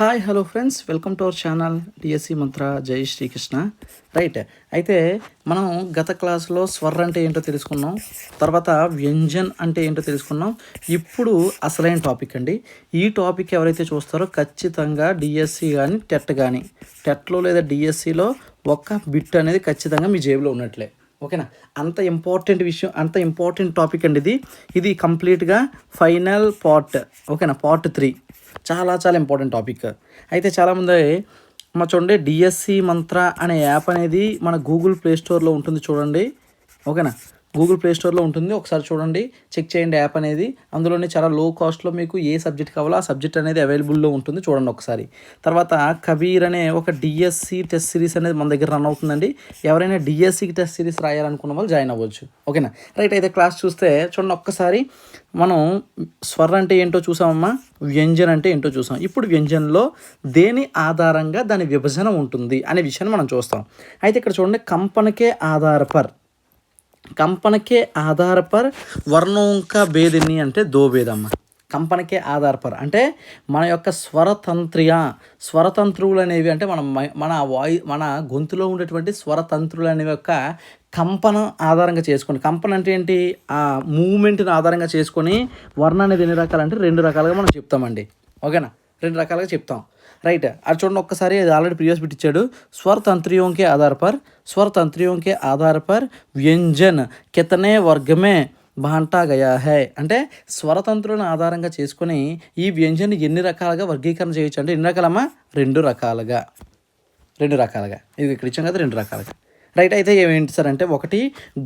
Hi hello friends, welcome to our channel DSC మంత్ర జై Srikrishna. Right, అయితే మనం గత క్లాస్లో స్వర్ అంటే ఏంటో తెలుసుకున్నాం, తర్వాత వ్యంజన్ అంటే ఏంటో తెలుసుకున్నాం. ఇప్పుడు అసలైన టాపిక్ అండి. ఈ టాపిక్ ఎవరైతే చూస్తారో ఖచ్చితంగా డిఎస్సి కానీ టెట్లో లేదా డిఎస్సిలో ఒక బిట్ అనేది ఖచ్చితంగా మీ జేబులో ఉన్నట్లే. ఓకేనా, అంత ఇంపార్టెంట్ విషయం, అంత ఇంపార్టెంట్ టాపిక్ అండి ఇది కంప్లీట్గా ఫైనల్ పార్ట్. ఓకేనా, పార్ట్ 3 చాలా చాలా ఇంపార్టెంట్ టాపిక్. అయితే చాలామంది చూడండి, డిఎస్సి మంత్ర అనే యాప్ అనేది మన గూగుల్ ప్లే స్టోర్లో ఉంటుంది చూడండి. ఓకేనా, గూగుల్ ప్లే స్టోర్లో ఉంటుంది, ఒకసారి చూడండి, చెక్ చేయండి యాప్ అనేది. అందులోనే చాలా లో కాస్ట్లో మీకు ఏ సబ్జెక్ట్ కావాలో ఆ సబ్జెక్ట్ అనేది అవైలబుల్లో ఉంటుంది, చూడండి ఒకసారి. తర్వాత కబీర్ అనే ఒక డిఎస్సి టెస్ట్ సిరీస్ అనేది మన దగ్గర రన్ అవుతుందండి. ఎవరైనా డిఎస్సికి టెస్ట్ సిరీస్ రాయాలనుకున్న వాళ్ళు జాయిన్ అవ్వచ్చు. ఓకేనా, రైట్. అయితే క్లాస్ చూస్తే చూడండి ఒక్కసారి. మనం స్వర్ అంటే ఏంటో చూసామమ్మా, వ్యంజన్ అంటే ఏంటో చూసాం. ఇప్పుడు వ్యంజన్లో దేని ఆధారంగా దాని విభజన ఉంటుంది అనే విషయాన్ని మనం చూస్తాం. అయితే ఇక్కడ చూడండి, కంపనకే ఆధార पर వర్ణों का भेद नहीं అంటే దో భేదమ్మ. కంపనకే ఆధార पर అంటే మన యొక్క స్వరతంత్రువులు అనేవి అంటే మన గొంతులో ఉండేటువంటి స్వరతంత్రులు అనేవి యొక్క కంపన ఆధారంగా చేసుకొని, కంపన అంటే ఏంటి, ఆ మూమెంట్ని ఆధారంగా చేసుకొని వర్ణ అనేది ఎన్ని రకాలంటే 2 రకాలుగా మనం చెప్తామండి. ఓకేనా, 2 రకాలుగా చెప్తాం. రైట్, అది చూడండి ఒక్కసారి, అది ఆల్రెడీ ప్రీవియస్ బిట్ ఇచ్చాడు. స్వర తంత్రియోं के आधार पर వ్యంజన్ కితనే వర్గమే బాంటా గయా హై అంటే స్వరతంత్రులను ఆధారంగా చేసుకొని ఈ వ్యంజన్ ఎన్ని రకాలుగా వర్గీకరణ చేయొచ్చు అంటే ఎన్ని రకాలమ్మా, 2 రకాలుగా. ఇది ఇక్కడ ఇచ్చాం కదా, 2 రకాలుగా. రైట్, అయితే ఏమేంటి సార్ అంటే 1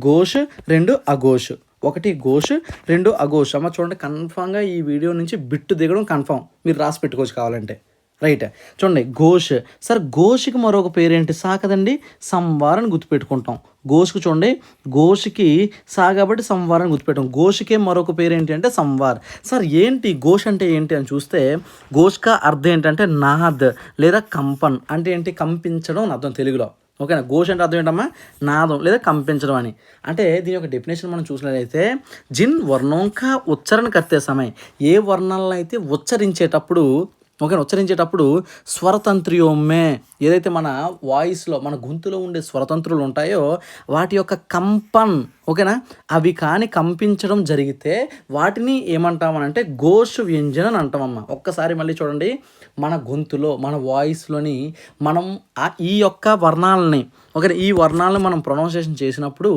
ఘోష్, 2 అఘోష్. 1 ఘోష్, 2 అఘోష్. అమ్మ చూడండి, కన్ఫామ్గా ఈ వీడియో నుంచి బిట్టు దిగడం కన్ఫామ్, మీరు రాసి పెట్టుకోవచ్చు కావాలంటే. రైట్, చూడండి ఘోష్. సార్ ఘోష్కి మరొక పేరేంటి, సా కదండి, సంవారాన్ని గుర్తుపెట్టుకుంటాం. ఘోష్కి చూడండి, ఘోష్కి సా కాబట్టి సంవారాన్ని గుర్తుపెట్టాం. ఘోష్కే మరొక పేరేంటి అంటే సంవార్. సార్ ఏంటి ఘోష్ అంటే ఏంటి అని చూస్తే, ఘోష్కా అర్థం ఏంటంటే నాద్ లేదా కంపన్ అంటే ఏంటి, కంపించడం అని అర్థం తెలుగులో. ఓకేనా, ఘోష్ అంటే అర్థం ఏంటమ్మా, నాదం లేదా కంపించడం అని. అంటే దీని యొక్క డెఫినేషన్ మనం చూసినట్లయితే, జిన్ వర్ణోంకా ఉచ్చరణ కర్తే సమయం, ఏ వర్ణాలను అయితే ఉచ్చరించేటప్పుడు స్వరతంత్రియోమే, ఏదైతే మన వాయిస్లో మన గొంతులో ఉండే స్వరతంత్రులు ఉంటాయో వాటి యొక్క కంపన్, ఓకేనా, అవి కానీ కంపించడం జరిగితే వాటిని ఏమంటామనంటే ఘోష్ వ్యంజన్ అని అంటామమ్మా. ఒక్కసారి మళ్ళీ చూడండి, మన గొంతులో మన వాయిస్లోని మనం ఈ యొక్క వర్ణాలని, ఓకే, ఈ వర్ణాలను మనం ప్రొనౌన్సియేషన్ చేసినప్పుడు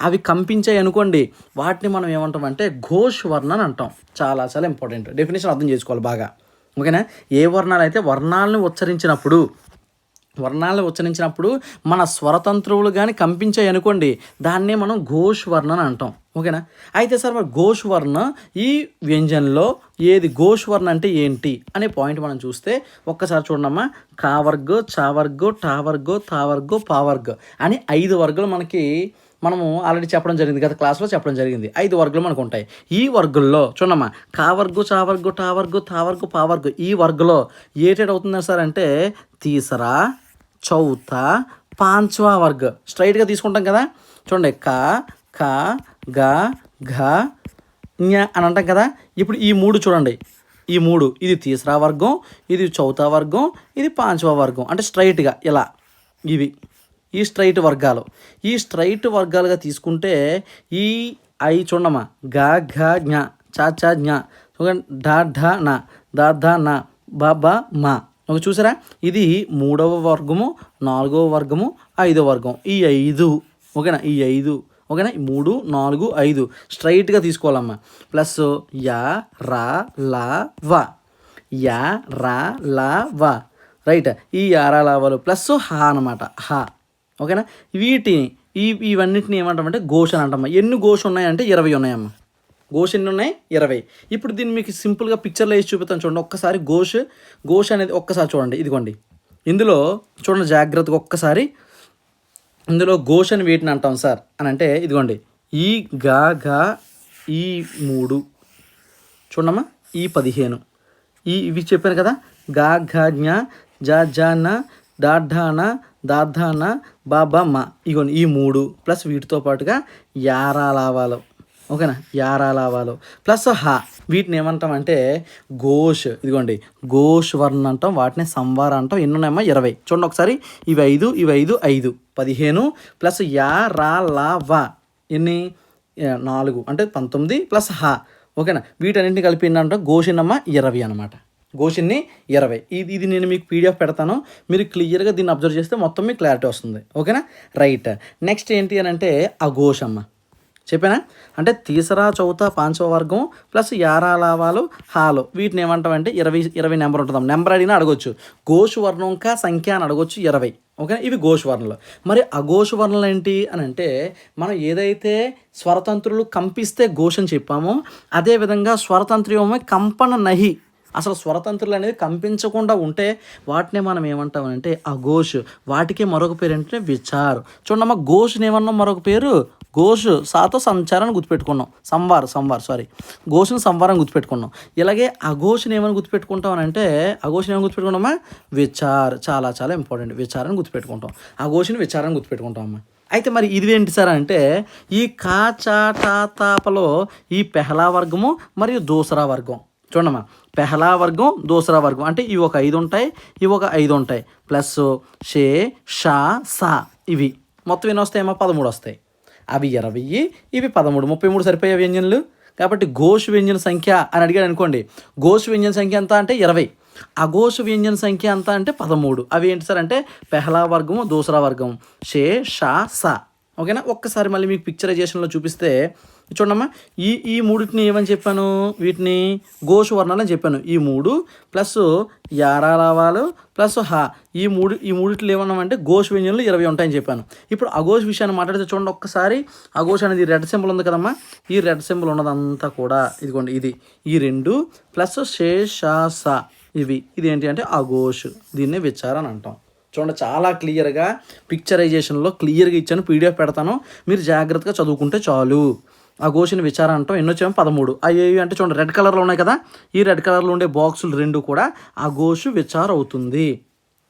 అవి కంపించాయి అనుకోండి, వాటిని మనం ఏమంటామంటే ఘోష్ వర్ణ అని అంటాం. చాలా చాలా ఇంపార్టెంట్ డెఫినేషన్, అర్థం చేసుకోవాలి బాగా. ఓకేనా, ఏ వర్ణాలు అయితే వర్ణాలను ఉచ్చరించినప్పుడు మన స్వరతంత్రువులు కానీ కంపించాయి అనుకోండి, దాన్నే మనం ఘోష్ వర్ణ అని అంటాం. ఓకేనా, అయితే సార్ మరి ఘోష్ వర్ణ ఈ వ్యంజన్లో ఏది, ఘోష్ వర్ణ అంటే ఏంటి అనే పాయింట్ మనం చూస్తే ఒక్కసారి చూడమ్మా. కావర్గో, చావర్గో, టావర్గో, తావర్గో, పావర్గో అని 5 వర్గాలు మనము ఆల్రెడీ చెప్పడం జరిగింది, గత క్లాస్లో చెప్పడం జరిగింది. 5 వర్గాలు మనకు ఉంటాయి. ఈ వర్గుల్లో చూడమ్మా, కావర్గు, చావర్గు, టావర్గు, తావర్గు, పావర్గు, ఈ వర్గలో ఏటేట్ అవుతుంది సార్ అంటే తీసరా, చౌతా, పాంచవా వర్గ. స్ట్రైట్గా తీసుకుంటాం కదా, చూడండి, క, ఖ, గ, ఘ, ఞ అని అంటాం కదా. ఇప్పుడు ఈ 3 చూడండి, ఈ 3 ఇది తీసరా వర్గం, ఇది చౌతా వర్గం, ఇది పాంచవా వర్గం. అంటే స్ట్రైట్గా ఇలా ఈ స్ట్రైట్ వర్గాలుగా తీసుకుంటే ఈ చూడమ్మా, గా, ఘ, జ్ఞ, చా, చా, జ్ఞ, ఢ, ఢ, న, ద, ధ, న, బ, బ, మ. ఒక చూసారా, ఇది 3వ వర్గము, 4వ వర్గము, 5వ వర్గం. ఈ 5, ఓకేనా, ఈ 5, ఓకేనా, 3, 4, 5 స్ట్రైట్గా తీసుకోవాలమ్మా. ప్లస్ యా, రా, లా, వ, యా, రా, లా, వ. రైట్, ఈ యారా లావాలు ప్లస్ హా అనమాట, హా. ఓకేనా, ఇవన్నిటిని ఏమంటామంటే ఘోష్ అని అంటామా. ఎన్ని ఘోష్ ఉన్నాయంటే 20 ఉన్నాయమ్మా. ఘోష్ ఎన్ని ఉన్నాయి, 20. ఇప్పుడు దీన్ని మీకు సింపుల్గా పిక్చర్లో వేసి చూపిస్తాను చూడండి. ఒక్కసారి ఘోష్ అనేది ఒక్కసారి చూడండి, ఇదిగోండి. ఇందులో చూడండి జాగ్రత్తగా ఒక్కసారి, ఇందులో ఘోష్ అని వీటిని అంటాం సార్ అని అంటే ఇదిగోండి, ఈ గా, గా, ఈ 3 చూడమ్మా, ఈ 15 ఇవి చెప్పాను కదా, గా, ఘ, జ్ఞ, జ, జ, న, డా, ఢ, న, దాధాన, బాబా, మా. ఇగోండి ఈ 3 ప్లస్ వీటితో పాటుగా యారా లావాలు, ఓకేనా, యారాలావాలు ప్లస్ హా, వీటిని ఏమంటామంటే ఘోష్. ఇదిగోండి ఘోష్ వర్ణ అంటాం, వాటిని సంవార అంటాం. ఎన్ని ఉన్నాయమ్మా? 20. చూడండి ఒకసారి, ఇవి 5, ఇవి 5, 5 15 ప్లస్ యారాలావా ఎన్ని? 4 అంటే 19 ప్లస్ హా. ఓకేనా, వీటన్నింటిని కలిపి ఏంటంటే ఘోషినమ్మ 20 అనమాట. ఘోషిన్ని 20. ఇది నేను మీకు పీడిఎఫ్ పెడతాను, మీరు క్లియర్గా దీన్ని అబ్జర్వ్ చేస్తే మొత్తం మీకు క్లారిటీ వస్తుంది. ఓకేనా, రైట్. నెక్స్ట్ ఏంటి అని అంటే అఘోష్ అమ్మ. చెప్పానా? అంటే తీసరా చౌతా పాంచవ వర్గం ప్లస్ యారాలావాలు హాలో, వీటిని ఏమంటామంటే 20 నెంబర్ ఉంటుందాం. నెంబర్ అడిగినా అడగొచ్చు. ఘోష్ వర్ణంకా సంఖ్య అని అడగొచ్చు 20. ఓకే, ఇవి ఘోష్ వర్ణలు. మరి అఘోష్ వర్ణలు ఏంటి అని అంటే మనం ఏదైతే స్వరతంత్రులు కంపిస్తే ఘోష్ అని చెప్పామో అదేవిధంగా స్వరతంత్రమే కంపన నహి, అసలు స్వరతంత్రులు అనేది కంపించకుండా ఉంటే వాటినే మనం ఏమంటామంటే అఘోష్. వాటికే మరొక పేరు ఏంటంటే విచార్. చూడమ్మా, ఘోష్ని ఏమన్నా మరొక పేరు ఘోష్ సాతో సంచారాన్ని గుర్తుపెట్టుకున్నాం. సారీ, ఘోష్ని సంవారం గుర్తుపెట్టుకున్నాం. ఇలాగే అఘోష్ని ఏమని గుర్తుపెట్టుకుంటాం అని అంటే అఘోష్ని ఏమని గుర్తుపెట్టుకున్నామా? విచార్. చాలా చాలా ఇంపార్టెంట్, విచారాన్ని గుర్తుపెట్టుకుంటాం. అఘోష్ని విచారాన్ని గుర్తుపెట్టుకుంటాం అమ్మా. అయితే మరి ఇది ఏంటి సార్ అంటే ఈ కాచాటాతాపలో ఈ పెహలా వర్గము మరియు దూసరా వర్గం. చూడమ్మా, పెహలా వర్గం దూసరా వర్గం అంటే ఇవి ఒక 5 ఉంటాయి, ఇవి ఒక 5 ఉంటాయి. ప్లస్ షే షా సా, ఇవి మొత్తం ఎన్ని వస్తాయేమో? 13 వస్తాయి. అవి 20, ఇవి 13, 33 సరిపోయే వ్యంజనులు. కాబట్టి ఘోష్ వ్యంజన సంఖ్య అని అడిగాడు అనుకోండి, ఘోష్ వ్యంజన సంఖ్య ఎంత అంటే 20, అఘోష్ వ్యంజన సంఖ్య ఎంత అంటే 13. అవి ఏంటి సార్ అంటే పెహలా వర్గము దూసరా వర్గం షే షా సా. ఓకేనా, ఒక్కసారి మళ్ళీ మీకు పిక్చరైజేషన్లో చూపిస్తే చూడమ్మా, ఈ మూడింటిని ఏమని చెప్పాను? వీటిని ఘోష్ వర్ణాలు అని చెప్పాను. ఈ 3 ప్లస్ యారాలావాలు ప్లస్ హా, ఈ మూడిట్లు ఏమన్నామంటే ఘోష్ వ్యంజనులు 20 ఉంటాయని చెప్పాను. ఇప్పుడు అఘోష్ విషయాన్ని మాట్లాడితే చూడండి ఒక్కసారి. అఘోష్ అనేది రెడ్ సింబల్ ఉంది కదమ్మా, ఈ రెడ్ సింబల్ ఉన్నదంతా కూడా ఇదిగోండి, ఇది ఈ 2 ప్లస్ షే షా సా, ఇది ఏంటి అంటే అఘోష్. దీన్నే విచార్ అని అంటాం. చూడండి, చాలా క్లియర్గా పిక్చరైజేషన్లో క్లియర్గా ఇచ్చాను, పీడిఎఫ్ పెడతాను, మీరు జాగ్రత్తగా చదువుకుంటే చాలు. ఆ ఘోషిని విచారం అంటాం. ఎన్ని వచ్చాము? 13. అవి అంటే చూడండి రెడ్ కలర్లో ఉన్నాయి కదా, ఈ రెడ్ కలర్లో ఉండే బాక్సులు 2 కూడా ఆ ఘోష్ విచార్ అవుతుంది.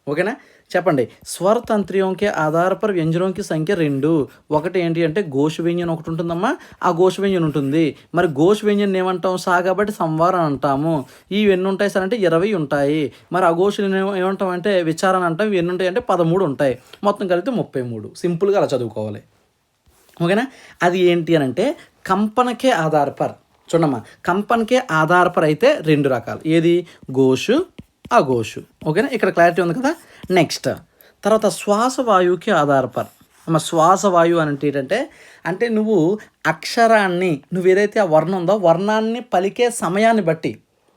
ఓకేనా, చెప్పండి. స్వరతంత్రియోంకి ఆధారపర వ్యంజనంకి సంఖ్య 2. ఒకటి ఏంటి అంటే ఘోష్ వ్యంజనం ఒకటి ఉంటుందమ్మా, ఆ ఘోష్ వ్యంజనం ఉంటుంది. మరి ఘోష్ వ్యంజనం ఏమంటాం? సా కాబట్టి సంవారం అంటాము. ఇవి ఎన్ని ఉంటాయి సార్ అంటే 20 ఉంటాయి. మరి ఆ ఘోష్ ఏమంటాం అంటే విచారణ అంటాం. ఇవి ఎన్ని ఉంటాయి అంటే 13 ఉంటాయి. మొత్తం కలిపితే 33. సింపుల్గా అలా చదువుకోవాలి. ఓకేనా, అది ఏంటి అని అంటే కంపనకే ఆధారపర్. చూడమ్మా, కంపనకే ఆధారపర్ అయితే 2 రకాలు. ఏది? ఘోష్, అఘోష్. ఓకేనా, ఇక్కడ క్లారిటీ ఉంది కదా. నెక్స్ట్ తర్వాత శ్వాసవాయువుకి ఆధారపర్. శ్వాసవాయువు అని ఏంటంటే అంటే నువ్వు అక్షరాన్ని నువ్వు ఏదైతే ఆ వర్ణం ఉందో వర్ణాన్ని పలికే సమయాన్ని బట్టి,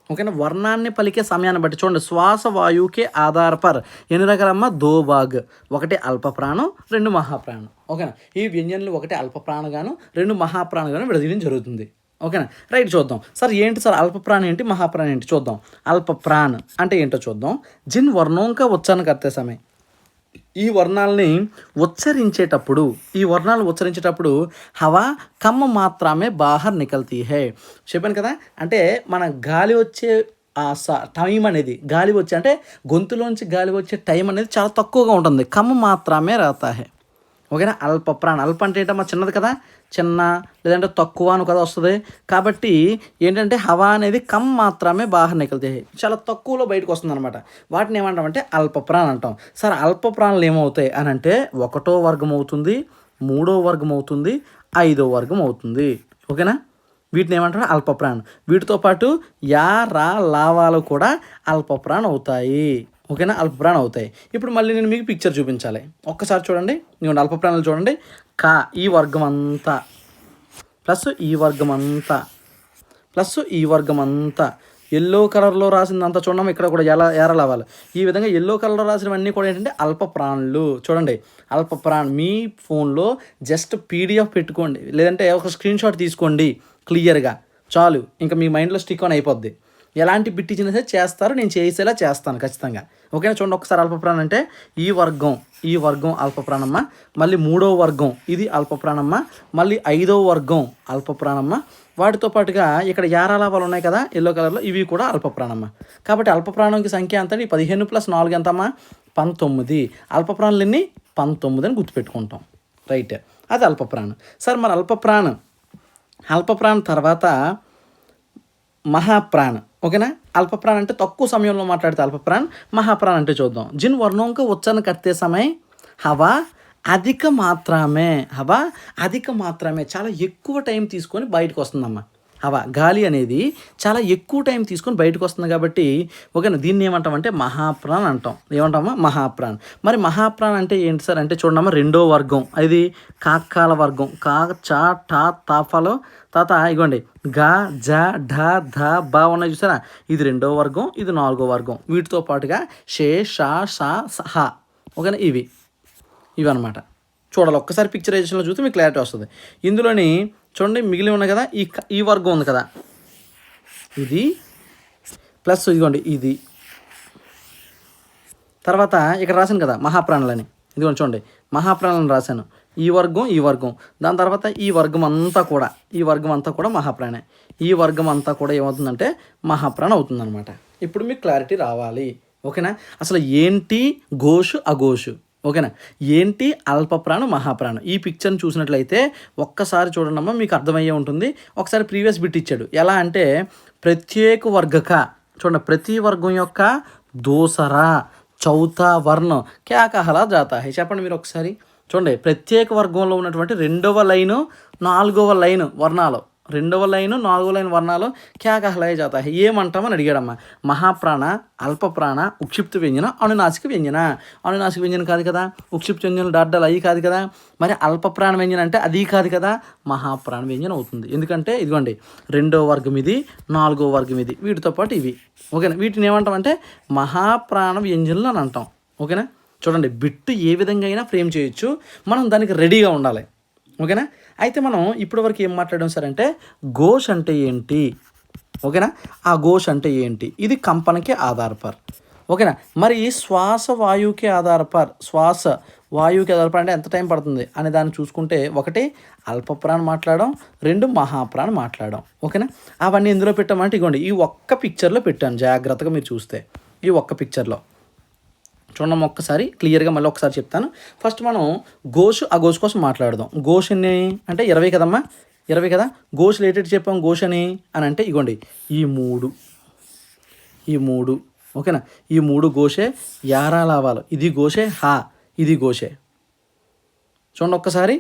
ఓకేనా, వర్ణాన్ని పలికే సమయాన్ని బట్టి చూడండి. శ్వాసవాయువుకి ఆధారపర్ ఎన్ని రకాలమ్మా? 2 భాగ్. ఒకటి అల్పప్రాణం, 2 మహాప్రాణం. ఓకేనా, ఈ వ్యంజనులు ఒకటి అల్పప్రాణగాను 2 మహాప్రాణగాను విడదీయడం జరుగుతుంది. ఓకేనా, రైట్. చూద్దాం సార్ ఏంటి సార్ అల్పప్రాణ ఏంటి, మహాప్రాణ ఏంటి చూద్దాం. అల్పప్రాణ అంటే ఏంటో చూద్దాం. జిన్ వర్ణోంక ఉచ్చారణ కర్తే సమయం, ఈ వర్ణాలని ఉచ్చరించేటప్పుడు హవా కమ్మ మాత్రమే బాహర్ నికల్తీ హై. చెప్పాను కదా, అంటే మన గాలి వచ్చే టైం అనేది గాలి వచ్చే అంటే గొంతులోంచి గాలి వచ్చే టైం అనేది చాలా తక్కువగా ఉంటుంది. కమ్మ మాత్రమే రాతా హై. ఓకేనా, అల్పప్రాణ. అల్ప అంటే ఏంటమ్మా? చిన్నది కదా, చిన్న లేదంటే తక్కువ అని కదా వస్తుంది. కాబట్టి ఏంటంటే హవా అనేది కమ్ మాత్రమే బాహర్ నికల్తే, చాలా తక్కువలో బయటకు వస్తుంది అనమాట. వాటిని ఏమంటామంటే అల్పప్రాణ అంటాం. సరే, అల్పప్రాణాలు ఏమవుతాయి అని అంటే 1వ వర్గం అవుతుంది, 3వ వర్గం అవుతుంది, 5వ వర్గం అవుతుంది. ఓకేనా, వీటిని ఏమంటారు? అల్పప్రాణ. వీటితో పాటు యా రా లావాలు కూడా అల్పప్రాణ అవుతాయి. ఓకేనా, అల్పప్రాణం అవుతాయి. ఇప్పుడు మళ్ళీ నేను మీకు పిక్చర్ చూపించాలి. ఒక్కసారి చూడండి, ఇవ్వండి అల్పప్రాణాలు చూడండి. కా ఈ వర్గం అంతా ప్లస్ ఈ వర్గం అంతా ప్లస్ ఈ వర్గం అంతా ఎల్లో కలర్లో రాసిందంతా చూడడం. ఇక్కడ కూడా ఎరలవాలి. ఈ విధంగా ఎల్లో కలర్లో రాసినవన్నీ కూడా ఏంటంటే అల్పప్రాణులు. చూడండి, అల్పప్రాణ్. మీ ఫోన్లో జస్ట్ పీడిఎఫ్ పెట్టుకోండి, లేదంటే ఒక స్క్రీన్ షాట్ తీసుకోండి క్లియర్గా, చాలు. ఇంకా మీ మైండ్లో స్టిక్ ఆన్ అయిపోద్ది. ఎలాంటి బిట్ ఇచ్చినా సరే చేస్తారు, నేను చేసేలా చేస్తాను ఖచ్చితంగా. ఓకేనా, చూడండి ఒకసారి అల్పప్రాణం అంటే ఈ వర్గం అల్పప్రాణమ్మ, మళ్ళీ 3వ వర్గం ఇది అల్పప్రాణమ్మ, మళ్ళీ 5వ వర్గం అల్పప్రాణమ్మ. వాటితో పాటుగా ఇక్కడ యారాలావాలు ఉన్నాయి కదా ఎల్లో కలర్లో, ఇవి కూడా అల్పప్రాణమ్మ. కాబట్టి అల్పప్రాణంకి సంఖ్య ఎంత? 15 + 4 ఎంతమ్మా? 19. అల్పప్రాణాలు ఎన్ని? 19 అని గుర్తుపెట్టుకుంటాం. రైట్, అది అల్పప్రాణం. సార్ మరి అల్పప్రాణం అల్పప్రాణ తర్వాత మహాప్రాణ. ఓకేనా? అల్పప్రాణ అంటే తక్కువ సమయంలో మాట్లాడితే అల్పప్రాణ, మహాప్రాణ అంటే చూద్దాం. जिन वर्णों का उच्चारण करते समय हवा అధిక మాత్రమే చాలా ఎక్కువ టైం తీసుకొని బయటకు వస్తుందమ్మా. హవా గాలి అనేది చాలా ఎక్కువ టైం తీసుకొని బయటకు వస్తుంది కాబట్టి ఓకేనా, దీన్ని ఏమంటామంటే మహాప్రాణ్ అంటాం. ఏమంటామా? మహాప్రాణ్. మరి మహాప్రాణ్ అంటే ఏంటి సార్ అంటే చూడమ్మా, రెండో వర్గం. ఇది కాకాల వర్గం. కా చా టా తాఫాలో తాత ఇగోండి గా జ ఢ ధ బా ఉన్నాయి చూసారా, ఇది రెండో వర్గం, ఇది నాలుగో వర్గం. వీటితో పాటుగా షే షా షా సహ. ఓకేనా, ఇవి అనమాట. చూడాలి ఒక్కసారి పిక్చరైజేషన్లో చూస్తే మీకు క్లారిటీ వస్తుంది. ఇందులోని చూడండి మిగిలి ఉన్నాయి కదా, ఈ వర్గం ఉంది కదా, ఇది ప్లస్ ఇదిగోండి ఇది. తర్వాత ఇక్కడ రాశాను కదా మహాప్రాణులని, ఇదిగోండి చూడండి మహాప్రాణులను రాశాను. ఈ వర్గం, దాని తర్వాత ఈ వర్గం అంతా కూడా మహాప్రాణే. ఈ వర్గం అంతా కూడా ఏమవుతుందంటే మహాప్రాణ అవుతుందన్నమాట. ఇప్పుడు మీకు క్లారిటీ రావాలి. ఓకేనా? అసలు ఏంటి ఘోష్ అఘోష్? ఓకేనా? ఏంటి అల్పప్రాణం మహాప్రాణం? ఈ పిక్చర్ని చూసినట్లయితే ఒక్కసారి చూడండమ్మా, మీకు అర్థమయ్యే ఉంటుంది. ఒకసారి ప్రీవియస్ బిట్ ఇచ్చాడు. ఎలా అంటే ప్రత్యేక వర్గక, చూడండి ప్రతి వర్గం యొక్క దూసరా చౌతా వర్ణం క్యా కహలా జాతా హై. చెప్పండి మీరు ఒకసారి చూడండి. ప్రత్యేక వర్గంలో ఉన్నటువంటి రెండవ లైను నాలుగవ లైను వర్ణాలు, రెండవ లైను నాలుగవ లైన్ వర్ణాలు క్యా కహలాయ జాతా హై ఏమంటామని అడిగాడమ్మా. మహాప్రాణ, అల్పప్రాణ, ఉక్షిప్త వ్యంజన, అనునాసిక వ్యంజన. అనునాసిక వ్యంజన కాదు కదా, ఉక్షిప్త వ్యంజన డాడ్డాలు అవి కాదు కదా, మరి అల్పప్రాణ వ్యంజన అంటే అది కాదు కదా, మహాప్రాణ వ్యంజన అవుతుంది. ఎందుకంటే ఇదిగోండి రెండవ వర్గం ఇది, నాలుగో వర్గం ఇది, వీటితో పాటు ఇవి. ఓకేనా? వీటిని ఏమంటామంటే మహాప్రాణ వ్యంజనలు అని అంటాం. ఓకేనా? చూడండి బిట్టు ఏ విధంగా అయినా ఫ్రేమ్ చేయొచ్చు, మనం దానికి రెడీగా ఉండాలి. ఓకేనా? అయితే మనం ఇప్పటివరకు ఏం మాట్లాడాం సార్ అంటే ఘోష్ అంటే ఏంటి? ఓకేనా? ఆ ఘోష్ అంటే ఏంటి? ఇది కంపనకి ఆధారపర్. ఓకేనా? మరి శ్వాస వాయువుకి ఆధారపర్, శ్వాస వాయువుకి ఆధారపర్ అంటే ఎంత టైం పడుతుంది అనే దాన్ని చూసుకుంటే ఒకటి అల్పప్రాణ మాట్లాడడం, రెండు మహాప్రాణ మాట్లాడడం. ఓకేనా? అవన్నీ ఎందులో పెట్టామంటే ఇగోండి ఈ ఒక్క పిక్చర్లో పెట్టాను. జాగ్రత్తగా మీరు చూస్తే ఈ ఒక్క పిక్చర్లో చూడండి. ఒక్కసారి క్లియర్గా మళ్ళీ ఒకసారి చెప్తాను. ఫస్ట్ మనం ఘోష్ అఘోష్ కోసం మాట్లాడదాం. ఘోష్ అని అంటే 20 కదమ్మా, 20 కదా. ఘోష్ లేటెడ్ చెప్పాం ఘోష్ అని అంటే ఇగోండి ఈ మూడు. ఓకేనా? ఈ మూడు ఘోషే యారా లావాలు. ఇది ఘోషే హా, ఇది ఘోషే. చూడండి ఒక్కసారి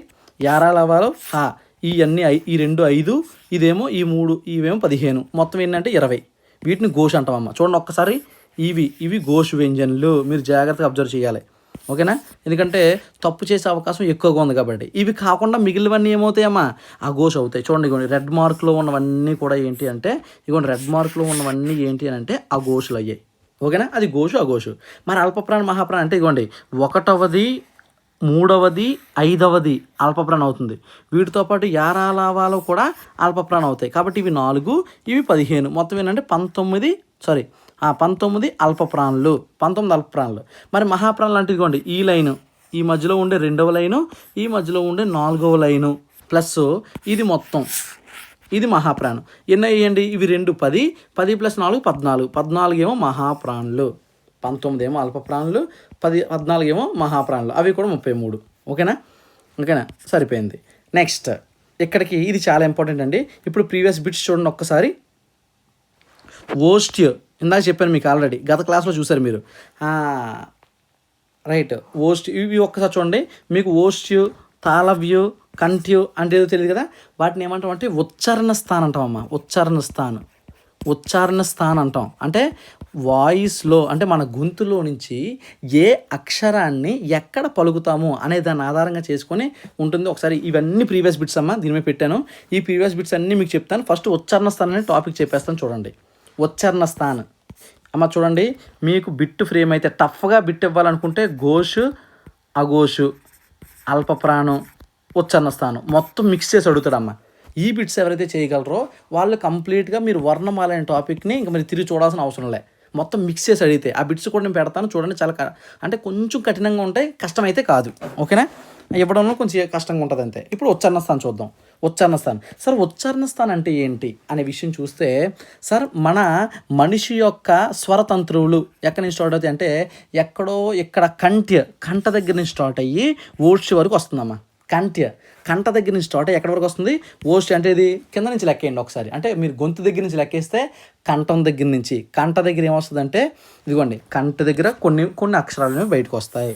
యారా లావాలు హా, ఈ అన్ని ఈ రెండు 5, ఇదేమో ఈ 3, ఇవేమో 15, మొత్తం ఏంటంటే 20. వీటిని ఘోష్ అంటామమ్మా. చూడండి ఒక్కసారి ఇవి ఘోష్ వ్యంజనలు. మీరు జాగ్రత్తగా అబ్జర్వ్ చేయాలి. ఓకేనా? ఎందుకంటే తప్పు చేసే అవకాశం ఎక్కువగా ఉంది కాబట్టి. ఇవి కాకుండా మిగిలినవన్నీ ఏమవుతాయమ్మా అఘోష్ అవుతాయి. చూడండి ఇగోండి రెడ్ మార్క్లో ఉన్నవన్నీ కూడా ఏంటి అంటే ఇగోండి రెడ్ మార్క్లో ఉన్నవన్నీ ఏంటి అని అంటే అఘోషులు అయ్యాయి. ఓకేనా? అది ఘోషు అఘోషు. మరి అల్పప్రాణ మహాప్రాణ అంటే ఇగోండి 1వ, 3వ, 5వది అల్పప్రాణ అవుతుంది. వీటితో పాటు యారాలావాలు కూడా అల్పప్రాణ అవుతాయి. కాబట్టి ఇవి 4, ఇవి 15, మొత్తం ఏంటంటే 19 అల్పప్రాణులు, 19 అల్పప్రాణులు. మరి మహాప్రాణులు అంటే ఇదిగోండి ఈ లైను, ఈ మధ్యలో ఉండే 2వ లైను, ఈ మధ్యలో ఉండే 4వ లైను ప్లస్ ఇది మొత్తం, ఇది మహాప్రాణం. ఎన్ని అయ్యండి ఇవి 2 10, 10 + 4 14, 14 ఏమో మహాప్రాణులు, 19 ఏమో అల్పప్రాణులు, 14 ఏమో మహాప్రాణులు, అవి కూడా 33. ఓకేనా? సరిపోయింది. నెక్స్ట్ ఇక్కడికి ఇది చాలా ఇంపార్టెంట్ అండి. ఇప్పుడు ప్రీవియస్ బిట్స్ చూడండి ఒక్కసారి. ఓస్ట్యు ఇందాక చెప్పాను మీకు ఆల్రెడీ, గత క్లాస్లో చూసారు మీరు. రైట్, ఓస్ట్ ఇవి ఒక్కసారి చూడండి. మీకు ఓస్ట్యు, తాళవ్యు, కంఠ్యు అంటే ఏదో తెలియదు కదా, వాటిని ఏమంటామంటే ఉచ్చారణ స్థానం అంటామమ్మా. ఉచ్చారణ స్థానం అంటాం. అంటే వాయిస్లో అంటే మన గొంతులో నుంచి ఏ అక్షరాన్ని ఎక్కడ పలుకుతాము అనే దాన్ని ఆధారంగా చేసుకొని ఉంటుంది. ఒకసారి ఇవన్నీ ప్రీవియస్ బిట్స్ అమ్మా, దీని మీద పెట్టాను. ఈ ప్రీవియస్ బిట్స్ అన్నీ మీకు చెప్తాను. ఫస్ట్ ఉచ్చారణ స్థానం అనే టాపిక్ చెప్పేస్తాను. చూడండి ఉచ్చారణ స్థానం అమ్మ. చూడండి మీకు బిట్ ఫ్రేమ్ అయితే టఫ్గా బిట్ ఇవ్వాలనుకుంటే ఘోష్ అఘోష్ అల్పప్రాణం ఉచ్చారణ స్థానం మొత్తం మిక్స్ చేసి అడుగుతాడమ్మా. ఈ బిట్స్ ఎవరైతే చేయగలరో వాళ్ళు కంప్లీట్గా మీరు వర్ణమాల అనే టాపిక్ని ఇంకా మరి తిరిగి చూడాల్సిన అవసరం లే, మొత్తం మిక్స్ చేసి అడిగితే. ఆ బిట్స్ కూడా నేను పెడతాను చూడండి. చాలా అంటే కొంచెం కఠినంగా ఉంటాయి, కష్టమైతే కాదు. ఓకేనా? ఇవ్వడంలో కొంచెం కష్టంగా ఉంటుంది అంతే. ఇప్పుడు ఉచ్చారణ స్థానం చూద్దాం. ఉచ్చారణ స్థానం సార్, ఉచ్చారణ స్థానం అంటే ఏంటి అనే విషయం చూస్తే సార్, మన మనిషి యొక్క స్వరతంత్రువులు ఎక్కడి నుంచి స్టార్ట్ అవుతాయి అంటే ఇక్కడ కంఠ దగ్గర నుంచి స్టార్ట్ అయ్యి ఓడ్షి వరకు వస్తుందమ్మా. కంట్య, కంట దగ్గర నుంచి స్టార్ట్ అయ్యి ఎక్కడి వరకు వస్తుంది? ఓస్ట్ అంటే ఇది కింద నుంచి లెక్కేయండి ఒకసారి. అంటే మీరు గొంతు దగ్గర నుంచి లెక్కేస్తే కంఠం దగ్గర నుంచి, కంట దగ్గర ఏమొస్తుందంటే ఇదిగోండి, కంట దగ్గర కొన్ని కొన్ని అక్షరాలు అనేవి బయటకు వస్తాయి.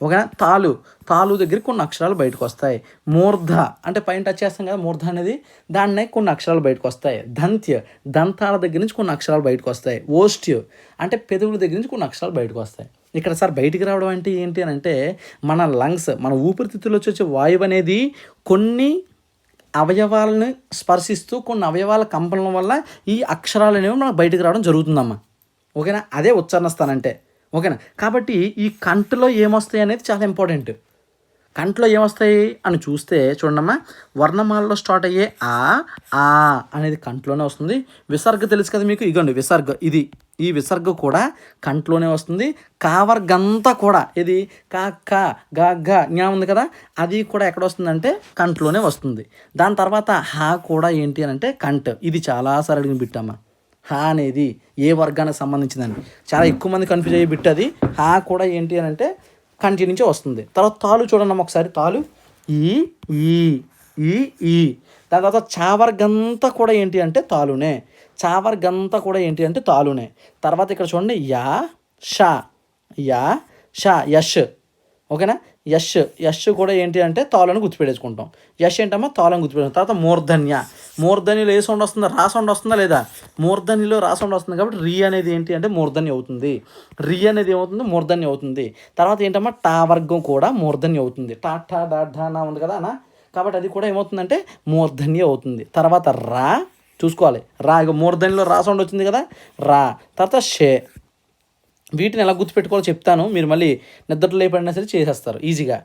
ఓకేనా? తాలు, తాలు దగ్గర కొన్ని అక్షరాలు బయటకు వస్తాయి. మూర్ధ అంటే పైన టచ్ చేస్తాం కదా, మూర్ధ అనేది, దాన్నే కొన్ని అక్షరాలు బయటకు వస్తాయి. దంత్య, దంతాల దగ్గర నుంచి కొన్ని అక్షరాలు బయటకు వస్తాయి. ఓష్ట్య అంటే పెదవుల దగ్గర నుంచి కొన్ని అక్షరాలు బయటకు వస్తాయి. ఇక్కడ సార్ బయటికి రావడం అంటే ఏంటి అని అంటే మన లంగ్స్, మన ఊపిరితిత్తుల్లో వచ్చే వాయువు అనేది కొన్ని అవయవాలను స్పర్శిస్తూ కొన్ని అవయవాల కంపనం వల్ల ఈ అక్షరాలు అనేవి మనకు బయటకు రావడం జరుగుతుందమ్మా. ఓకేనా? అదే ఉచ్చారణ స్థానం అంటే. ఓకేనా? కాబట్టి ఈ కంటిలో ఏమొస్తాయి అనేది చాలా ఇంపార్టెంట్. కంట్లో ఏమొస్తాయి అని చూస్తే చూడమ్మా, వర్ణమాలలో స్టార్ట్ అయ్యే ఆ అనేది కంట్లోనే వస్తుంది. విసర్గ తెలుసు కదా మీకు, ఇగోండి విసర్గ, ఇది ఈ విసర్గ కూడా కంట్లోనే వస్తుంది. కావర్గంతా కూడా ఇది కా కా గా గా జ్ఞా ఉంది కదా, అది కూడా ఎక్కడ వస్తుందంటే కంట్లోనే వస్తుంది. దాని తర్వాత హా కూడా ఏంటి అని అంటే కంట్. ఇది చాలాసార్లు అడిగిన బిట్టమ్మా. హా అనేది ఏ వర్గానికి సంబంధించిందని చాలా ఎక్కువ మంది కన్ఫ్యూజ్ అయ్యే బిట్ అది. హా కూడా ఏంటి అని అంటే కంటి నుంచే వస్తుంది. తర్వాత తాలు చూడండి ఒకసారి, తాలు ఈ ఈ ఈ ఈ. దాని తర్వాత చావర్గంతా కూడా ఏంటి అంటే తాలునే, చావర్గంతా కూడా ఏంటి అంటే తాలునే. తర్వాత ఇక్కడ చూడండి యా షా, యా షా యష్. ఓకేనా? యష్, యష్ కూడా ఏంటి అంటే తాళని గుర్తుపెట్టేసుకుంటాం. యష్ ఏంటమ్మా? తాళని గుర్తుపెట్టుకుంటాం. తర్వాత మూర్ధన్య, మూర్ధన్యలో ఏ సౌండ్ వస్తుందా? రా సౌండ్ వస్తుందా లేదా? మూర్ధన్యలో రా సౌండ్ వస్తుంది కాబట్టి రీ అనేది ఏంటి అంటే మూర్ధన్య అవుతుంది. రీ అనేది ఏమవుతుంది? మూర్ధన్య అవుతుంది. తర్వాత ఏంటమ్మా? టా వర్గం కూడా మూర్ధన్య అవుతుంది. టా టా డా ఢా నా ఉంది కదా అనా, కాబట్టి అది కూడా ఏమవుతుందంటే మూర్ధన్య అవుతుంది. తర్వాత రా చూసుకోవాలి, రా ఇక మూర్ధన్యలో రా సౌండ్ వచ్చింది కదా, రా. తర్వాత షే. వీటిని ఎలా గుర్తుపెట్టుకోవాలో చెప్తాను, మీరు మళ్ళీ నిద్రలో లేపడినా సరే చేసేస్తారు ఈజీగా.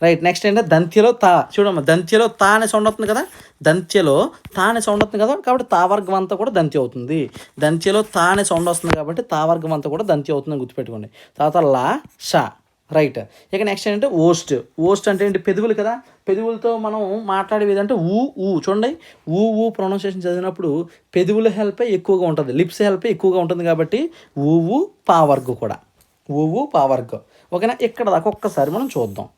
రైట్. నెక్స్ట్ ఏంటంటే దంత్యలో తా. చూడమ్మా, దంత్యలో తా అనే సౌండ్ అవుతుంది కదా, దంత్యలో తా అనే సౌండ్ అవుతుంది కదా, కాబట్టి తా వర్గం అంతా కూడా దంత్య అవుతుంది. దంత్యలో తా అనే సౌండ్ వస్తుంది కాబట్టి తా వర్గం అంతా కూడా దంత్య అవుతుందని గుర్తుపెట్టుకోండి. తర్వాత లా షా. రైట్. ఇక నెక్స్ట్ ఏంటంటే ఓస్ట్. ఓస్ట్ అంటే ఏంటి? పెదవులు కదా, పెదవులతో మనం మాట్లాడేది అంటే ఊ చూడండి, ఊ ప్రొనౌన్సియేషన్ చదివినప్పుడు పెదవుల హెల్పే ఎక్కువగా ఉంటుంది, లిప్స్ హెల్పే ఎక్కువగా ఉంటుంది కాబట్టి ఊ పావర్గు కూడా, ఊ పావర్గు. ఓకేనా? ఇక్కడ దాకా ఒక్కసారి మనం చూద్దాం.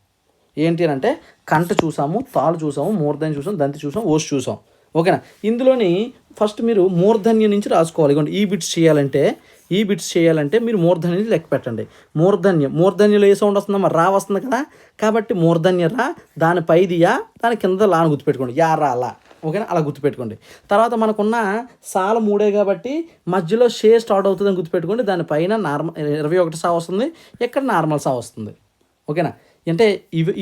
ఏంటి అని అంటే కంట చూసాము, తాళ్ళు చూసాము, మూర్ధన్య చూసాం, దంతి చూసాం, ఓస్ట్ చూసాం. ఓకేనా? ఇందులోని ఫస్ట్ మీరు మూర్ధన్య నుంచి రాసుకోవాలి. ఇవ్వండి, ఈ బిట్స్ చేయాలంటే మీరు మూర్ధన్య నుంచి లెక్క పెట్టండి. మూర్ధన్యలో ఏ సౌండ్ వస్తుందమ్మా? రా వస్తుంది కదా, కాబట్టి మూర్ధన్య రా, దాని పైది యా, దాని కింద లాను గుర్తుపెట్టుకోండి, యా రా లా. ఓకేనా? అలా గుర్తుపెట్టుకోండి. తర్వాత మనకున్న సాల 3 కాబట్టి మధ్యలో షే స్టార్ట్ అవుతుందని గుర్తుపెట్టుకోండి. దానిపైన నార్మల్ 21 సా వస్తుంది, ఇక్కడ నార్మల్ సా వస్తుంది. ఓకేనా? అంటే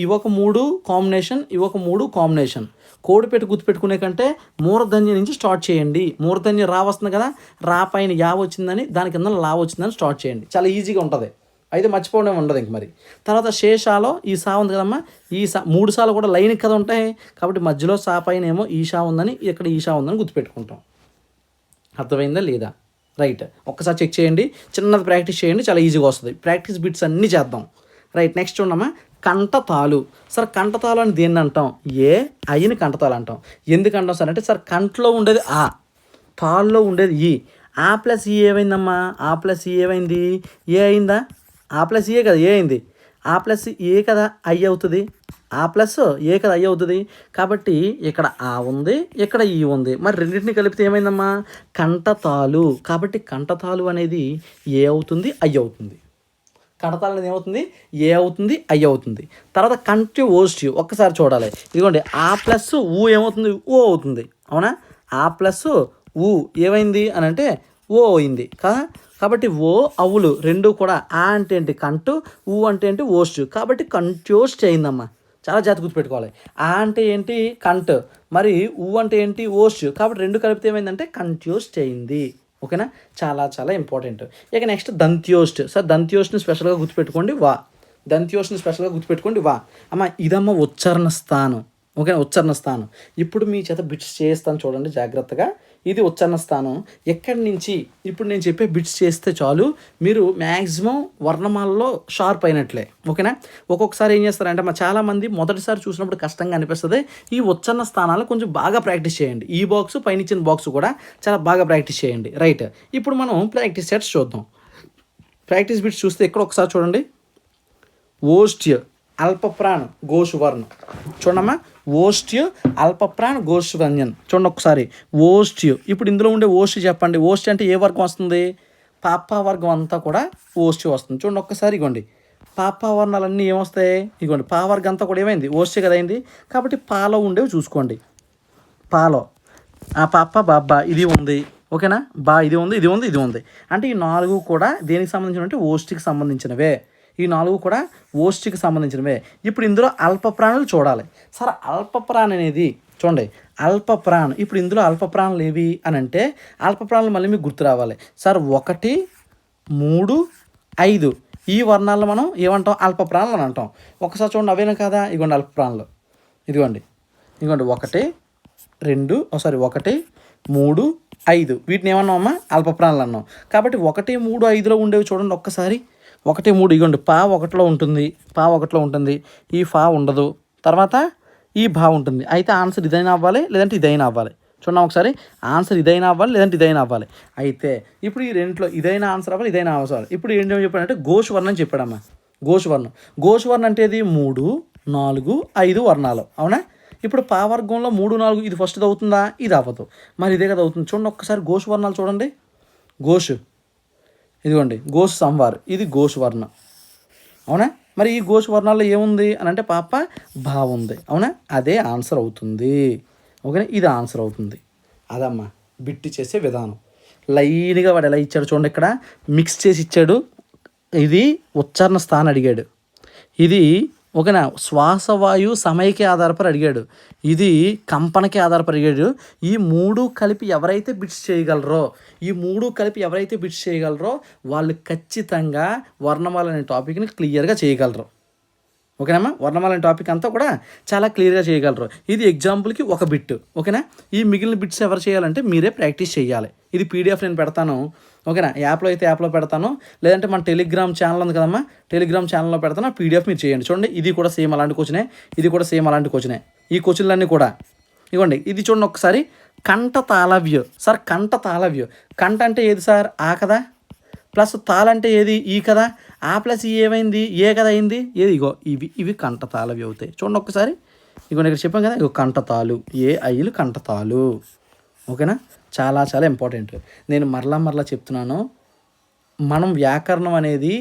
ఇవొక 3 కాంబినేషన్, ఇవొక 3 కాంబినేషన్. కోడి పెట్టి గుర్తుపెట్టుకునే కంటే మూర్ధన్య నుంచి స్టార్ట్ చేయండి. మూర్ధన్య రా వస్తుంది కదా, రా పైన యా వచ్చిందని, దాని కింద లా వచ్చిందని స్టార్ట్ చేయండి. చాలా ఈజీగా ఉంటుంది, అయితే మర్చిపోవడం ఉండదు ఇంక మరి. తర్వాత శేషాలో ఈ సా ఉంది కదమ్మా, ఈ సా 3 సార్లు కూడా లైన్ కదా ఉంటాయి కాబట్టి మధ్యలో సా పైన ఏమో ఈషా ఉందని, ఇక్కడ ఈషా ఉందని గుర్తుపెట్టుకుంటాం. అర్థమైందా లేదా? రైట్. ఒక్కసారి చెక్ చేయండి, చిన్నది ప్రాక్టీస్ చేయండి, చాలా ఈజీగా వస్తుంది. ప్రాక్టీస్ బిట్స్ అన్నీ చేద్దాం. రైట్. నెక్స్ట్ చూడమ్మా, కంటతాలు. సార్ కంటతాలు అని దేన్ని అంటాం? ఐని కంటతాలు అంటాం. ఎందుకు అంటాం సార్ అంటే, సార్ కంట్లో ఉండేది ఆ, తాల్లో ఉండేది ఈ. ఆ ప్లస్ ఈ ఏమైందమ్మా? ఆ ప్లస్ ఈ ఏమైంది? ఏ అయిందా? ఆ ప్లస్ ఏ కదా ఏ అయింది, ఆ ప్లస్ ఏ కదా ఐ అవుతుంది, ఆ ప్లస్ ఏ కదా ఐ అవుతుంది. కాబట్టి ఇక్కడ ఆ ఉంది, ఇక్కడ ఈ ఉంది, మరి రెండింటిని కలిపితే ఏమైందమ్మా? కంటతాలు. కాబట్టి కంటతాలు అనేది ఏ అవుతుంది, ఐ అవుతుంది. కంటతాలు అనేది ఏమవుతుంది? ఏ అవుతుంది, ఐ అవుతుంది. తర్వాత కంటి ఓస్ట్ ఒక్కసారి చూడాలి. ఇదిగోండి, ఆ ప్లస్ ఊ ఏమవుతుంది? ఓ అవుతుంది. అవునా? ఆ ప్లస్ ఊ ఏమైంది అని అంటే ఓ అయింది కదా. కాబట్టి ఓ అవులు రెండు కూడా. ఆ అంటే ఏంటి? కంటు, ఊ అంటే ఏంటి? ఓస్ట్. కాబట్టి కంట్యోస్ట్ అయిందమ్మా. చాలా జాగ్రత్త గుర్తుపెట్టుకోవాలి. ఆ అంటే ఏంటి? కంట్, మరి ఊ అంటే ఏంటి? ఓస్ట్. కాబట్టి రెండు కలిపితే ఏమైందంటే కంట్యోస్ట్ అయింది. ఓకేనా? చాలా చాలా ఇంపార్టెంట్. ఇక నెక్స్ట్ దంత్యోస్ట్. సార్ దంత్యోస్ట్ని స్పెషల్గా గుర్తుపెట్టుకోండి వా. దంత్యోస్ట్ని స్పెషల్గా గుర్తుపెట్టుకోండి వా. అమ్మ ఇదమ్మ ఉచ్చారణ స్థానం. ఓకేనా? ఉచ్చారణ స్థానం. ఇప్పుడు మీ చేత బిట్స్ చేస్తాను చూడండి జాగ్రత్తగా. ఇది ఉచ్చారణ స్థానం. ఎక్కడి నుంచి ఇప్పుడు నేను చెప్పే బిట్స్ చేస్తే చాలు, మీరు మ్యాక్సిమం వర్ణమాలలో షార్ప్ అయినట్లే. ఓకేనా? ఒక్కొక్కసారి ఏం చేస్తారంటే చాలామంది మొదటిసారి చూసినప్పుడు కష్టంగా అనిపిస్తుంది. ఈ ఉచ్చారణ స్థానాలు కొంచెం బాగా ప్రాక్టీస్ చేయండి. ఈ బాక్స్ పైన ఇచ్చిన బాక్స్ కూడా చాలా బాగా ప్రాక్టీస్ చేయండి. రైట్. ఇప్పుడు మనం ప్రాక్టీస్ సెట్స్ చూద్దాం. ప్రాక్టీస్ బిట్స్ చూస్తే ఇక్కడ ఒకసారి చూడండి. ఓస్ట్య అల్పప్రాణ్ గోష్వర్ణ. చూడమ్మా, ఓష్ట్యు అల్పప్రాణ్ గోష్వ్యంజన్. చూడండి ఒకసారి, ఓష్ట్యు. ఇప్పుడు ఇందులో ఉండే ఓష్టి చెప్పండి. ఓష్టి అంటే ఏ వర్గం వస్తుంది? పాప వర్గం అంతా కూడా ఓష్టి వస్తుంది. చూడండి ఒక్కసారి, ఇగోండి పాప వర్ణాలన్నీ ఏమొస్తాయి? ఇగోండి పా వర్గం అంతా కూడా ఏమైంది? ఓష్టి కదా అయింది. కాబట్టి పాలో ఉండేవి చూసుకోండి. పాలో ఆ పాప బాబ్బా ఇది ఉంది, ఓకేనా? బా ఇది ఉంది, ఇది ఉంది, ఇది ఉంది. అంటే ఈ 4 కూడా దేనికి సంబంధించినవి? ఓష్టికి సంబంధించినవే. ఈ 4 కూడా ఓష్టికి సంబంధించినవే. ఇప్పుడు ఇందులో అల్పప్రాణులు చూడాలి. సార్ అల్పప్రాణి అనేది చూడండి, అల్పప్రాణం. ఇప్పుడు ఇందులో అల్పప్రాణులు ఏవి అని అంటే, అల్పప్రాణులు మళ్ళీ మీకు గుర్తు రావాలి. సార్ 1, 3, 5 ఈ వర్ణాలను మనం ఏమంటాం? అల్పప్రాణులు అని అంటాం. ఒకసారి చూడండి, అవేనా కాదా? ఇదిగోండి అల్పప్రాణులు. ఇదిగోండి 1, 2 1, 3, 5 వీటిని ఏమన్నామమ్మా? అల్పప్రాణులు అన్నాం. కాబట్టి 1, 3, 5లో ఉండేవి చూడండి ఒక్కసారి. 1, 3 ఇగోండి పా 1లో ఉంటుంది, పా 1లో ఉంటుంది. ఈ ఫా ఉండదు. తర్వాత ఈ భా ఉంటుంది. అయితే ఆన్సర్ ఇదైనా అవ్వాలి, లేదంటే ఇదైనా అవ్వాలి. చూడండి ఒకసారి, ఆన్సర్ ఇదైనా అవ్వాలి, లేదంటే ఇదైనా అవ్వాలి. అయితే ఇప్పుడు ఈ రెంట్లో ఇదైనా ఆన్సర్ అవ్వాలి, ఇదైనా అవ్వాలి. ఇప్పుడు ఏంటో చెప్పాడంటే గోష్వర్ణం చెప్పాడమ్మా. గోష్వర్ణం. గోష్వర్ణం అంటే ఇది 3, 4, 5 వర్ణాలు, అవునా? ఇప్పుడు పా వర్గంలో 3, 4 ఇది ఫస్ట్ అవుతుందా? ఇది అవ్వదు. మరి ఇదే కదా అవుతుంది. చూడండి ఒక్కసారి గోష్వర్ణాలు చూడండి. గోష్, ఇదిగోండి గోష్ సంవార్, ఇది గోష్వర్ణం, అవునా? మరి ఈ గోష్వర్ణాల్లో ఏముంది అని అంటే పాప భా ఉంది, అవునా? అదే ఆన్సర్ అవుతుంది, ఓకేనా? ఇది ఆన్సర్ అవుతుంది. అదమ్మా బిట్టి చేసే విధానం. లైన్గా వాడు ఎలా ఇచ్చాడు చూడండి, ఇక్కడ మిక్స్ చేసి ఇచ్చాడు. ఇది ఉచ్చారణ స్థానం అడిగాడు. ఇది ఓకేనా శ్వాసవాయు సమయకి ఆధారపడి అడిగాడు. ఇది కంపనకి ఆధారపడి అడిగాడు. ఈ 3 కలిపి ఎవరైతే బిట్స్ చేయగలరో, ఈ 3 కలిపి ఎవరైతే బిట్స్ చేయగలరో వాళ్ళు ఖచ్చితంగా వర్ణమాల అనే టాపిక్ని క్లియర్గా చేయగలరు, ఓకేనమ్మా? వర్ణమాల అనే టాపిక్ అంతా కూడా చాలా క్లియర్గా చేయగలరు. ఇది ఎగ్జాంపుల్కి ఒక బిట్, ఓకేనా? ఈ మిగిలిన బిట్స్ ఎవరు చేయాలంటే మీరే ప్రాక్టీస్ చేయాలి. ఇది పీడిఎఫ్ నేను పెడతాను, ఓకేనా? యాప్లో అయితే యాప్లో పెడతాను, లేదంటే మన టెలిగ్రామ్ ఛానల్ ఉంది కదమ్మా, టెలిగ్రామ్ ఛానల్లో పెడతాను. ఆ పీడిఎఫ్ మీరు చేయండి. చూడండి, ఇది కూడా సేమ్ అలాంటి క్వశ్చనే, ఇది కూడా సేమ్ అలాంటి క్వశ్చనే. ఈ క్వశ్చన్లన్నీ కూడా ఇవ్వండి. ఇది చూడండి ఒకసారి, కంఠ తాళవ్యు. సార్ కంఠ తాళవ్యు, కంఠ అంటే ఏది సార్? ఆ కదా, ప్లస్ తాళంటే ఏది? ఈ కదా, ఆ ప్లస్ ఈ ఏమైంది? ఏ కదా అయింది. ఏది? ఇగో ఇవి కంఠ తాళవ్యు అవుతాయి. చూడండి ఒక్కసారి, ఇగో ఇక్కడ చెప్పాం కదా, ఇగో కంఠతాలు, ఏ ఐలు కంఠతాలు, ఓకేనా? చాలా చాలా ఇంపార్టెంట్. నేను మరలా చెప్తున్నాను, మనం వ్యాకరణం అనేది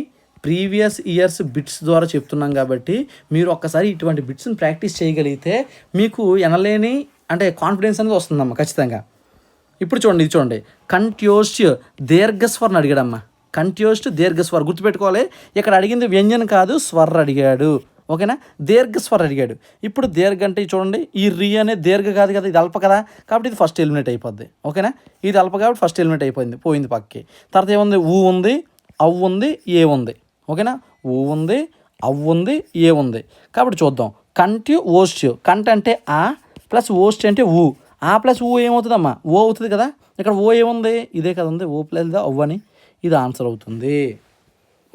ప్రీవియస్ ఇయర్స్ బిట్స్ ద్వారా చెప్తున్నాం కాబట్టి మీరు ఒక్కసారి ఇటువంటి బిట్స్ని ప్రాక్టీస్ చేయగలిగితే మీకు ఎనలేని అంటే కాన్ఫిడెన్స్ అనేది వస్తుందమ్మా ఖచ్చితంగా. ఇప్పుడు చూడండి, ఇది చూడండి, కంట్యోస్ట్ దీర్ఘస్వరం అడిగాడమ్మా. కంట్యోస్ట్ దీర్ఘస్వరం గుర్తుపెట్టుకోవాలి. ఇక్కడ అడిగింది వ్యంజన కాదు, స్వర్ అడిగాడు, ఓకేనా? దీర్ఘస్వరం అడిగాడు. ఇప్పుడు దీర్ఘ అంటే చూడండి, ఈ రి అనే దీర్ఘ కాదు కదా, ఇది అల్ప కదా, కాబట్టి ఇది ఫస్ట్ ఎలిమినేట్ అయిపోద్ది, ఓకేనా? ఇది అల్ప కాబట్టి ఫస్ట్ ఎలిమినేట్ పోయింది పక్కకి. తర్వాత ఏముంది? ఊ ఉంది, అవ్వు ఉంది, ఏ ఉంది, ఓకేనా? ఊ ఉంది, అవ్వు ఉంది, ఏ ఉంది. కాబట్టి చూద్దాం. కంట్యు ఓస్ట్యు. కంట అంటే ఆ ప్లస్ ఓస్ట్ అంటే ఊ. ఆ ప్లస్ ఊ ఏమవుతుందమ్మా? ఓ అవుతుంది కదా. ఇక్కడ ఓ ఏముంది? ఇదే కదా ఉంది, ఓ ప్లస్ అవ్వు అని. ఇది ఆన్సర్ అవుతుంది,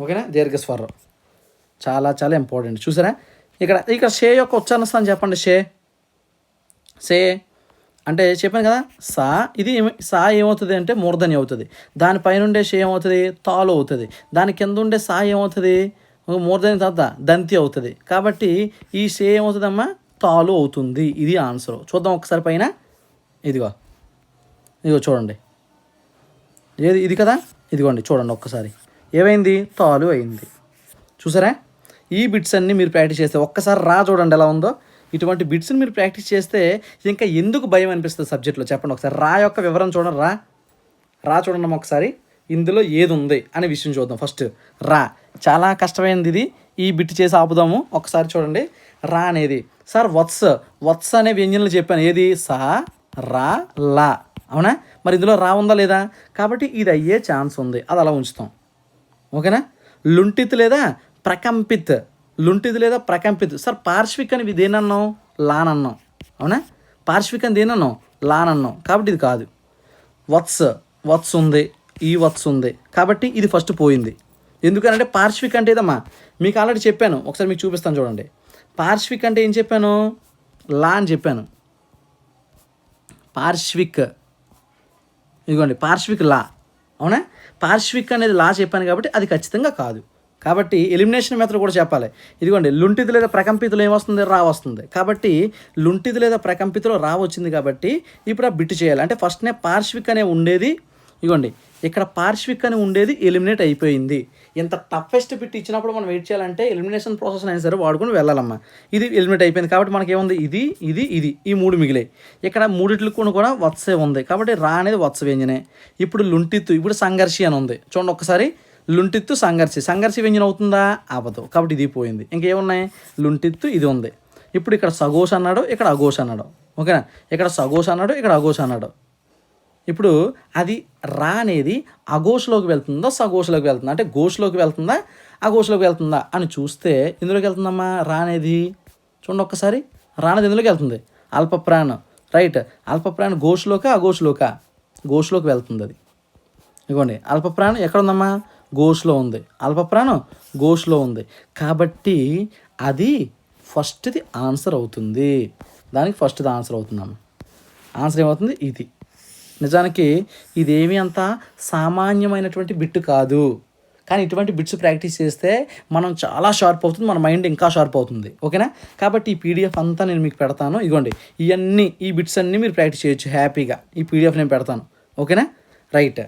ఓకేనా? దీర్ఘస్వరం చాలా చాలా ఇంపార్టెంట్. చూసారా, ఇక్కడ షే యొక్క ఉచ్చారణ స్థానం చెప్పండి. షే అంటే చెప్పాను కదా, సా. ఇది సా ఏమవుతుంది అంటే మూర్ధని అవుతుంది. దానిపైన ఉండే షే ఏమవుతుంది? తాలు అవుతుంది. దాని కింద ఉండే సా ఏమవుతుంది? మూర్ధని తర్వాత దంతి అవుతుంది. కాబట్టి ఈ షే ఏమవుతుందమ్మా? తాలు అవుతుంది. ఇది ఆన్సర్. చూద్దాం ఒకసారి పైన. ఇదిగో చూడండి, ఏది? ఇది కదా, ఇదిగోండి చూడండి ఒక్కసారి, ఏమైంది? తాలు అయింది. చూసారా? ఈ బిట్స్ అన్నీ మీరు ప్రాక్టీస్ చేస్తే ఒక్కసారి రా చూడండి ఎలా ఉందో. ఇటువంటి బిట్స్ని మీరు ప్రాక్టీస్ చేస్తే ఇంకా ఎందుకు భయం అనిపిస్తుంది సబ్జెక్ట్లో చెప్పండి ఒకసారి. రా యొక్క వివరం చూడండి. రా చూడండి ఒకసారి, ఇందులో ఏది ఉంది అనే విషయం చూద్దాం. ఫస్ట్ రా చాలా కష్టమైనది ఇది. ఈ బిట్ చేసి ఆపుదాము. ఒకసారి చూడండి, రా అనేది సార్ వత్స అనే వ్యంజనలు చెప్పాను. ఏది? సా, రా, లా, అవునా? మరి ఇందులో రా ఉందా లేదా? కాబట్టి ఇది అయ్యే ఛాన్స్ ఉంది, అది అలా ఉంచుతాం, ఓకేనా? లుంటిత్ లేదా ప్రకంపిత్. లుంటిత్ లేదా ప్రకంపిత్. సార్ పార్శ్విక్ అని దేనన్నాం? లానన్నాం, అవునా? పార్శ్విక్ అని దేనన్నాం? లానన్నాం. కాబట్టి ఇది కాదు. వత్స్ ఉంది, ఈ వత్స్ ఉంది, కాబట్టి ఇది ఫస్ట్ పోయింది. ఎందుకనంటే పార్శ్విక్ అంటే ఏదమ్మా మీకు ఆల్రెడీ చెప్పాను, ఒకసారి మీకు చూపిస్తాను చూడండి. పార్శ్విక్ అంటే ఏం చెప్పాను? లా అని చెప్పాను. పార్శ్విక్, ఇదిగోండి పార్శ్విక్ లా, అవునా? పార్శ్విక్ అనేది లా చెప్పాను కాబట్టి అది ఖచ్చితంగా కాదు. కాబట్టి ఎలిమినేషన్ మెథడ్ కూడా చెప్పాలి. ఇదిగోండి లుంటిది లేదా ప్రకంపితులు ఏమొస్తుంది, రా వస్తుంది. కాబట్టి లుంటిది లేదా ప్రకంపితులో రా వచ్చింది కాబట్టి ఇప్పుడు ఆ బిట్ చేయాలి. అంటే ఫస్ట్నే పార్శ్విక్ అనే ఉండేది, ఇదిగోండి ఇక్కడ పార్శ్విక్ అని ఉండేది ఎలిమినేట్ అయిపోయింది. ఇంత టఫెస్ట్ బిట్ ఇచ్చినప్పుడు మనం వెయిట్ చేయాలంటే ఎలిమినేషన్ ప్రాసెస్ అయినా సరే వాడుకొని వెళ్ళాలమ్మా. ఇది ఎలిమినేట్ అయిపోయింది కాబట్టి మనకి ఏముంది, ఇది ఇది ఇది ఈ 3 మిగిలాయి. ఇక్కడ మూడిట్లకు కూడా వత్సే ఉంది కాబట్టి రా అనేది వత్స వ్యంజనే. ఇప్పుడు లుంటిత్తు, ఇప్పుడు సంఘర్షి అని ఉంది చూడండి ఒక్కసారి. లుంటిత్తు సంఘర్షి, సంఘర్షి వ్యంజనం అవుతుందా, అవ్వదు. కాబట్టి ఇది పోయింది. ఇంకేమున్నాయి, లుంటిత్తు ఇది ఉంది. ఇప్పుడు ఇక్కడ సగోష్ అన్నాడు, ఇక్కడ అఘోష్ అన్నాడు. ఓకేనా, ఇక్కడ సగోష్ అన్నాడు, ఇక్కడ అఘోష్ అన్నాడు. ఇప్పుడు అది రా అనేది అఘోష్లోకి వెళ్తుందా సఘోష్లోకి వెళ్తుందా, అంటే ఘోష్లోకి వెళ్తుందా అఘోష్లోకి వెళ్తుందా అని చూస్తే ఇందులోకి వెళ్తుందమ్మా. రా అనేది చూడండి ఒక్కసారి, రా అనేది ఇందులోకి వెళ్తుంది, అల్పప్రాణం. రైట్, అల్పప్రాణం ఘోష్లోకా అఘోష్లోకా, ఘోష్లోకి వెళ్తుంది అది. ఇదిగోండి అల్పప్రాణం ఎక్కడ ఉందమ్మా, ఘోష్లో ఉంది. అల్పప్రాణం ఘోష్లో ఉంది కాబట్టి అది ఫస్ట్ది ఆన్సర్ అవుతుంది. దానికి ఫస్ట్ది ఆన్సర్ అవుతుందమ్మా. ఆన్సర్ ఏమవుతుంది, ఇది. నిజానికి ఇదేమీ అంత సామాన్యమైనటువంటి బిట్ కాదు, కానీ ఇటువంటి బిట్స్ ప్రాక్టీస్ చేస్తే మనం చాలా షార్ప్ అవుతుంది, మన మైండ్ ఇంకా షార్ప్ అవుతుంది. ఓకేనా, కాబట్టి ఈ పీడిఎఫ్ అంతా నేను మీకు పెడతాను. ఇదిగోండి ఇవన్నీ ఈ బిట్స్ అన్నీ మీరు ప్రాక్టీస్ చేయొచ్చు హ్యాపీగా. ఈ పీడిఎఫ్ నేను పెడతాను. ఓకేనా, రైట్.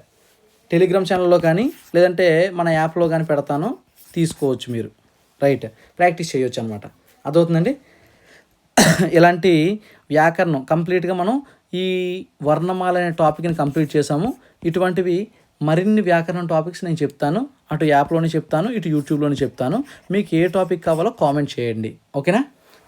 టెలిగ్రామ్ ఛానల్లో కానీ లేదంటే మన యాప్లో కానీ పెడతాను, తీసుకోవచ్చు మీరు. రైట్, ప్రాక్టీస్ చేయొచ్చు అనమాట. అదవుతుందండి. ఇలాంటి వ్యాకరణం కంప్లీట్గా మనం ఈ వర్ణమాల అనే టాపిక్ని కంప్లీట్ చేసాము. ఇటువంటివి మరిన్ని వ్యాకరణం టాపిక్స్ నేను చెప్తాను, అటు యాప్లోనే చెప్తాను, ఇటు యూట్యూబ్లోనే చెప్తాను. మీకు ఏ టాపిక్ కావాలో కామెంట్ చేయండి. ఓకేనా.